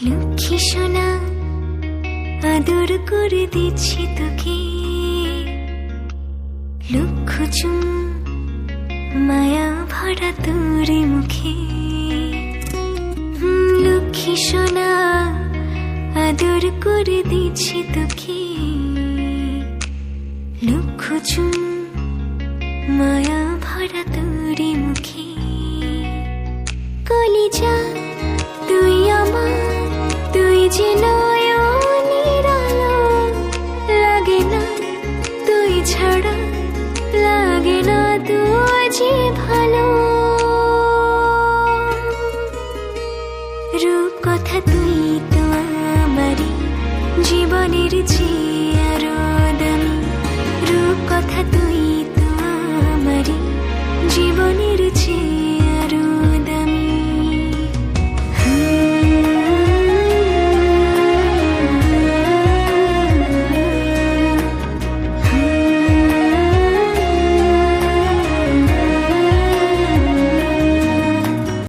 লক্ষ্মী সোনা আদর করে দিচ্ছি তোকে, লক্ষ চুম মায়া ভরা তোর মুখে। লক্ষ্মী সোনা আদর করে দিচ্ছি তোকে, লক্ষ চুম মায়া ভরা তোর মুখে। কলিজা তুই আমার, তুই যে নয়নের আলো, লাগে না তুই ছাড়া, লাগে না তুই যে ভালো। রূপ কথা তুই তো আমারই জীবনের চেয়ে আরো দামি, রূপ কথা তুই